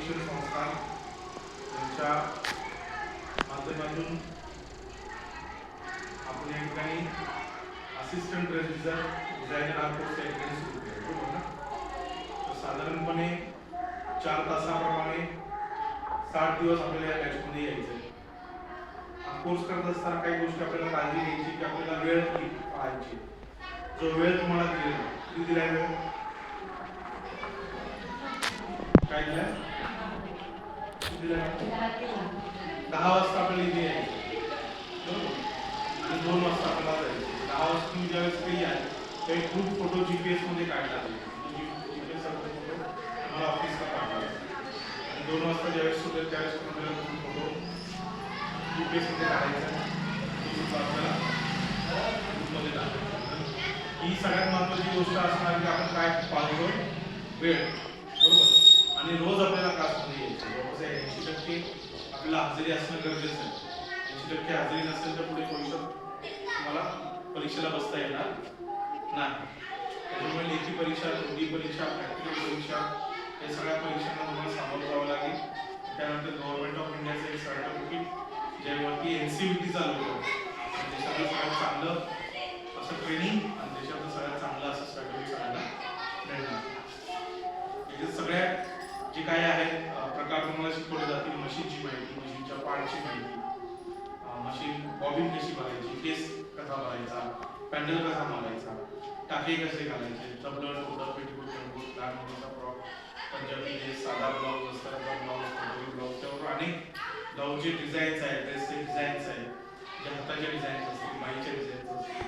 शिक्षण संस्था यांच्या माध्यमातून आपण या ठिकाणी असिस्टंट डिझायनर हा कोर्स या ठिकाणी सुरू केला, बरोबर ना? तर साधारणपणे 4 तासाप्रमाणे 60 दिवस आपल्याला या बॅचमध्ये यायचं आहे. हा कोर्स करत असताना काही गोष्टी आपल्याला काळजी घ्यायची की आपल्याला वेळ पाहायची. जो वेळ तुम्हाला दिलेला किती दिलाय वेळ? काय दिलाय? किती दिलाय? 10 वाजता आपल्याला इथे यायचं, बरोबर? आणि 2 वाजता आपल्याला जायचं. 10 वाजता तुम्ही ज्यावेळेस फ्री आहे त्यावेळी ग्रुप फोटो जीपीएस मध्ये काढला जीपीएस फोटो तुम्हाला ऑफिसला पाठवायचा आणि 2 वाजता ज्यावेळेस सुटेल त्यावेळेस तुम्हाला ग्रुप फोटो जीपीएस मध्ये काढायचा आपल्याला ग्रुपमध्ये टाकायचा. ही सगळ्यात महत्त्वाची गोष्ट असणार की आपण काय पाहतो, वेळ, बरोबर? आणि रोज आपल्याला क्लासमध्ये यायचं. जवळपास 80% आपल्याला हजेरी असणं गरजेचं आहे. 80% हजेरी नसेल तर पुढे तुम्हाला परीक्षेला बसता येणार नाही. त्यामुळे लेखी परीक्षा, तोंडी परीक्षा, प्रॅक्टिकल परीक्षा या सगळ्या परीक्षांना तुम्हाला सामोरं जावं लागेल. त्यानंतर गव्हर्नमेंट ऑफ इंडियाचं एक सर्टिफिकेट ज्यावरती एनसीव्हीटी चालू होतं, देशातलं सगळ्यात चांगलं असं ट्रेनिंग आणि देशातलं सगळ्यात चांगलं असं सर्टिफिकेट सगळ्यांना मिळणार. याचे सगळ्या जे काय आहेत प्रकार तुम्हाला शिकवले जातील. मशीनची माहिती, मशीनच्या पार्टची माहिती, मशीन बॉबिन कशी भरायची, केस कसा भरायचा, पॅन्डल कसा मारायचा, टाके कसे घालायचे, डबलर, टोडर, पेटीकोट, पेंटकोट, लहान मुलीचा फ्रॉक, पंजाबी ड्रेस, साधा ब्लाऊज, अस्तरचा ब्लाऊज, कटोरी ब्लाऊज, त्यावर अनेक ब्लाऊजचे डिझाईन्स आहेत, ड्रेसचे डिझाईन्स आहेत, जे हाताच्या डिझाईन्स असतील, बाईच्या डिझाईन्स असतील.